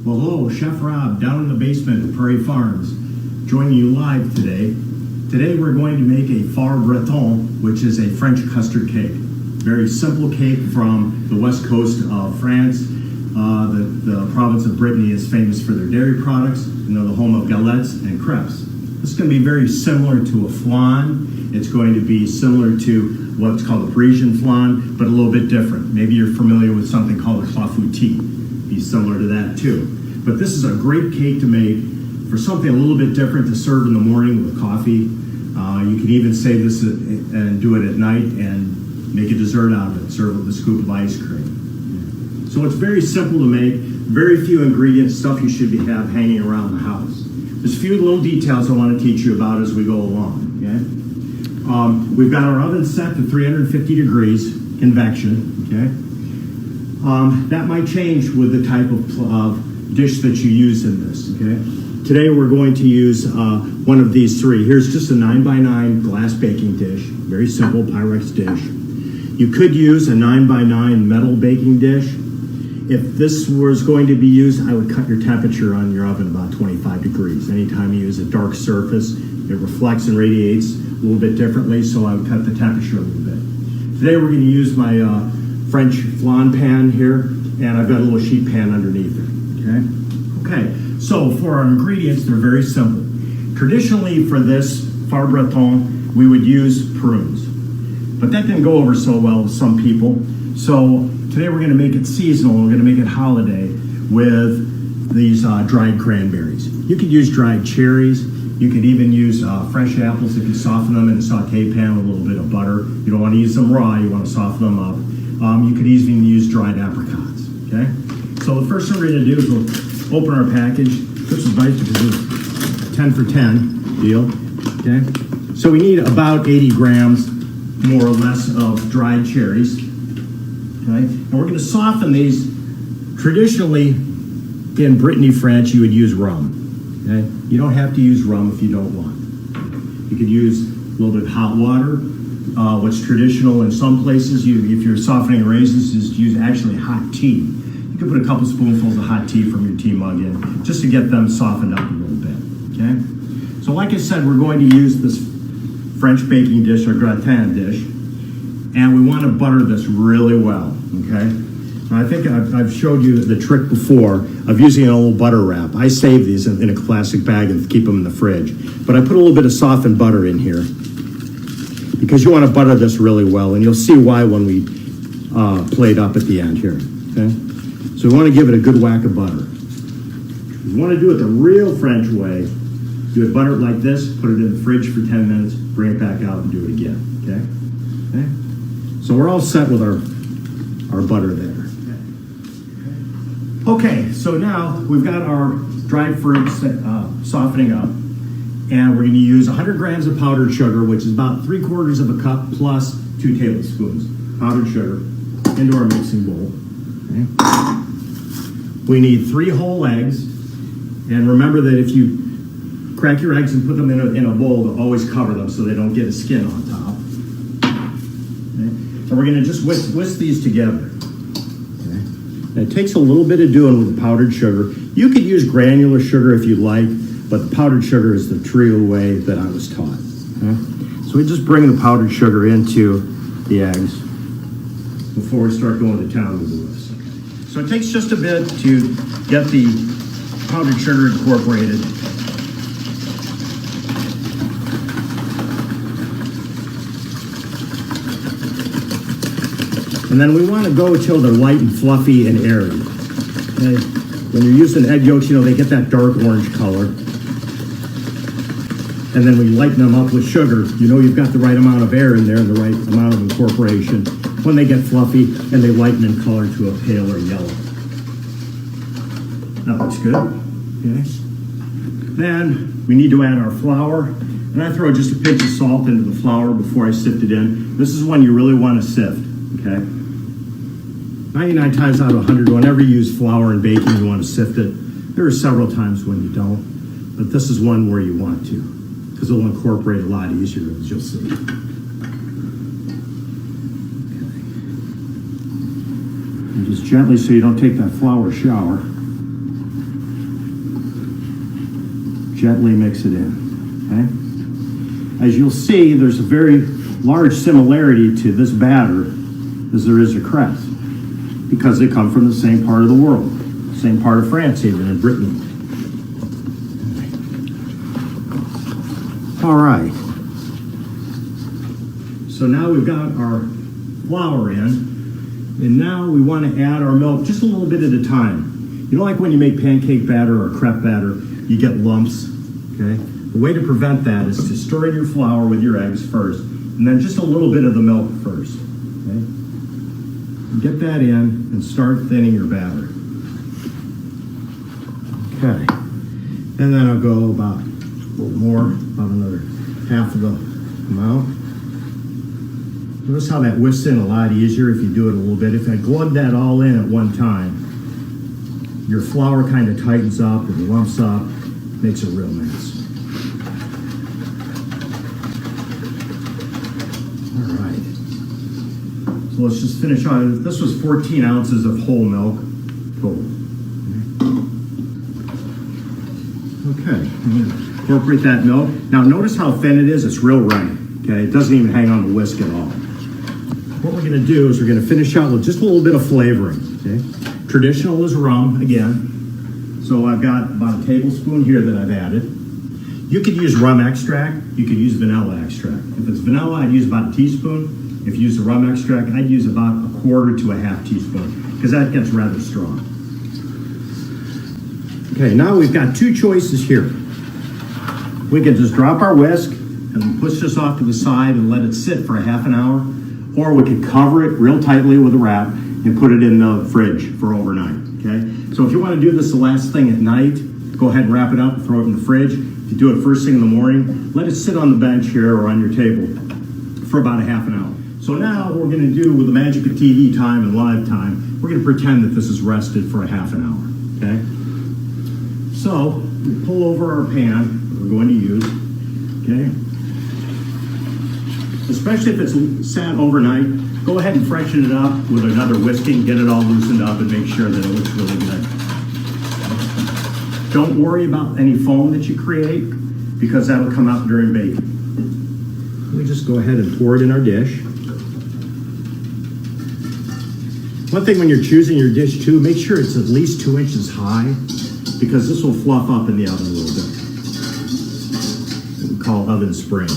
Well, hello, Chef Rob down in the basement at Prairie Farms, joining you live today. Today we're going to make a far Breton, which is a French custard cake. Very simple cake from the west coast of France. The province of Brittany is famous for their dairy products, the home of galettes and crepes. This is going to be very similar to a flan. It's going to be similar to what's called a Parisian flan, but a little bit different. Maybe you're familiar with something called a clafoutis. Be similar to that too. But this is a great cake to make for something a little bit different to serve in the morning with coffee. You can even save this and do it at night and make a dessert out of it. Serve it with a scoop of ice cream. So it's very simple to make. Very few ingredients, stuff you should have hanging around the house. There's a few little details I want to teach you about as we go along. Okay? We've got our oven set to 350 degrees convection. Okay? That might change with the type of dish that you use in this. Okay? Today we're going to use one of these three. Here's just a 9x9 glass baking dish. Very simple Pyrex dish. You could use a 9x9 metal baking dish. If this was going to be used, I would cut your temperature on your oven about 25 degrees. Anytime you use a dark surface, it reflects and radiates a little bit differently, so I would cut the temperature a little bit. Today we're going to use my French flan pan here, and I've got a little sheet pan underneath it. Okay, so for our ingredients, they're very simple. Traditionally for this far Breton, we would use prunes, but that didn't go over so well with some people. So today we're going to make it seasonal. We're going to make it holiday with these dried cranberries. You could use dried cherries. You could even use fresh apples if you soften them in a saute pan with a little bit of butter. You don't want to use them raw. You want to soften them up. You could even use dried apricots. Okay. So the first thing we're going to do is we'll open our package. This is nice because it's a 10 for 10 deal. Okay. So we need about 80 grams, more or less, of dried cherries. Okay. And we're going to soften these. Traditionally, in Brittany, France, you would use rum. Okay. You don't have to use rum if you don't want. You could use a little bit of hot water. What's traditional in some places, if you're softening raisins, is use actually hot tea. You can put a couple spoonfuls of hot tea from your tea mug in, just to get them softened up a little bit. Okay. So like I said, we're going to use this French baking dish or gratin dish, and we want to butter this really well. Okay. I think I've showed you the trick before of using a little butter wrap. I save these in a plastic bag and keep them in the fridge. But I put a little bit of softened butter in here because you want to butter this really well, and you'll see why when we plate up at the end here. Okay? So we want to give it a good whack of butter. You want to do it the real French way. Do it butter it like this, put it in the fridge for 10 minutes, bring it back out and do it again. Okay? Okay? So we're all set with our butter there. Okay, so now we've got our dried fruits softening up, and we're going to use 100 grams of powdered sugar, which is about 3/4 of a cup plus 2 tablespoons powdered sugar into our mixing bowl. Okay. We need 3 whole eggs, and remember that if you crack your eggs and put them in a bowl, always cover them so they don't get a skin on top. Okay. And we're going to just whisk these together. It takes a little bit of doing with the powdered sugar. You could use granular sugar if you like, but the powdered sugar is the true way that I was taught. Okay? So we just bring the powdered sugar into the eggs before we start going to town with this. So it takes just a bit to get the powdered sugar incorporated. And then we want to go until they're light and fluffy and airy. Okay? When you're using egg yolks, they get that dark orange color. And then we lighten them up with sugar. You've got the right amount of air in there and the right amount of incorporation. When they get fluffy and they lighten in color to a paler yellow. That looks good. Okay. Then we need to add our flour. And I throw just a pinch of salt into the flour before I sift it in. This is one you really want to sift. Okay. 99 times out of 100, whenever you use flour in baking, you want to sift it. There are several times when you don't, but this is one where you want to, because it'll incorporate a lot easier, as you'll see. Okay. And just gently, so you don't take that flour shower. Gently mix it in, okay? As you'll see, there's a very large similarity to this batter as there is to cress, because they come from the same part of the world, same part of France, even in Britain. All right. So now we've got our flour in, and now we want to add our milk just a little bit at a time. You know, like when you make pancake batter or crepe batter, you get lumps, okay? The way to prevent that is to stir in your flour with your eggs first, and then just a little bit of the milk first, okay? Get that in and start thinning your batter. Okay. And then I'll go about a little more, about another half of the amount. Notice how that whisks in a lot easier if you do it a little bit. If I glug that all in at one time, your flour kind of tightens up and lumps up, makes a real mess. All right. So let's just finish on. This was 14 ounces of whole milk total. Okay, incorporate that milk. Now notice how thin it is. It's real runny. Okay, it doesn't even hang on the whisk at all. What we're going to do is we're going to finish out with just a little bit of flavoring. Okay, traditional is rum again. So I've got about a tablespoon here that I've added. You could use rum extract. You could use vanilla extract. If it's vanilla, I'd use about a teaspoon. If you use the rum extract, I'd use about a quarter to a half teaspoon because that gets rather strong. Okay, now we've got two choices here. We can just drop our whisk and push this off to the side and let it sit for a half an hour, or we could cover it real tightly with a wrap and put it in the fridge for overnight, okay? So if you want to do this the last thing at night, go ahead and wrap it up and throw it in the fridge. If you do it first thing in the morning, let it sit on the bench here or on your table for about a half an hour. So now what we're going to do with the magic of TV time and live time, we're going to pretend that this is rested for a half an hour, okay? So we pull over our pan that we're going to use, okay? Especially if it's sat overnight, go ahead and freshen it up with another whisking, get it all loosened up and make sure that it looks really good. Don't worry about any foam that you create because that'll come out during baking. We just go ahead and pour it in our dish. One thing when you're choosing your dish too, make sure it's at least 2 inches high because this will fluff up in the oven a little bit. What we call oven spring.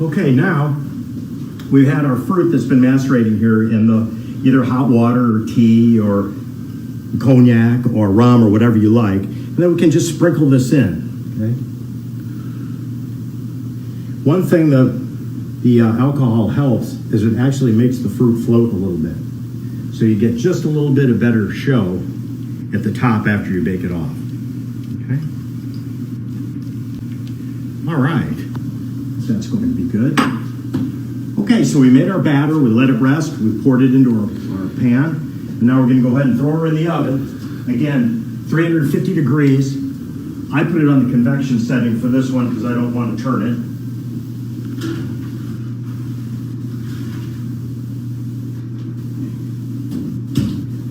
Okay, now we've had our fruit that's been macerating here in the either hot water or tea or cognac or rum or whatever you like, and then we can just sprinkle this in. Okay. One thing that the alcohol helps is it actually makes the fruit float a little bit, so you get just a little bit of better show at the top after you bake it off. Okay. All right. That's going to be good. Okay, so we made our batter, we let it rest, we poured it into our pan, and now we're going to go ahead and throw her in the oven. Again, 350 degrees. I put it on the convection setting for this one because I don't want to turn it.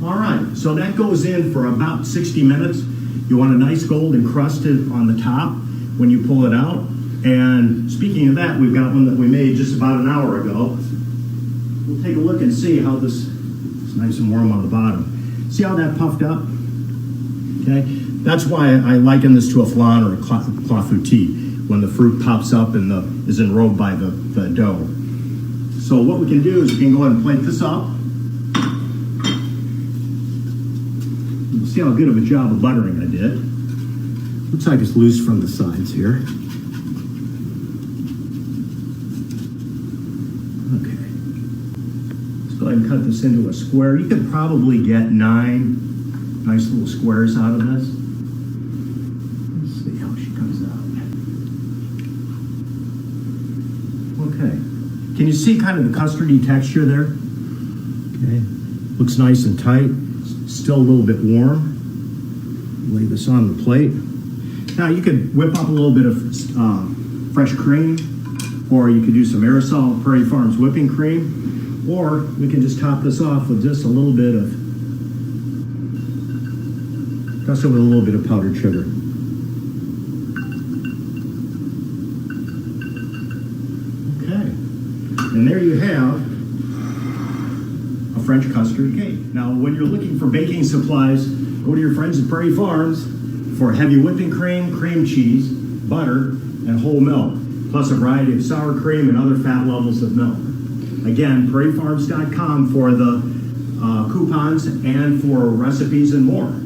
All right, so that goes in for about 60 minutes. You want a nice golden crust on the top when you pull it out. And speaking of that, we've got one that we made just about an hour ago. We'll take a look and see how this is nice and warm on the bottom. See how that puffed up? Okay, that's why I liken this to a flan or a clafoutis, when the fruit pops up and is enrobed by the dough. So what we can do is we can go ahead and plate this up. We'll see how good of a job of buttering I did. Looks like it's loose from the sides here. Go ahead and cut this into a square. You could probably get 9 nice little squares out of this. Let's see how she comes out. Okay. Can you see kind of the custardy texture there? Okay. Looks nice and tight. Still a little bit warm. Lay this on the plate. Now you could whip up a little bit of fresh cream, or you could do some aerosol Prairie Farms whipping cream. Or we can just top this off with just a little bit of Press it with a little bit of powdered sugar. Okay. And there you have a French custard cake. Now, when you're looking for baking supplies, go to your friends at Prairie Farms for heavy whipping cream, cream cheese, butter, and whole milk, plus a variety of sour cream and other fat levels of milk. Again, prairiefarms.com for the coupons and for recipes and more.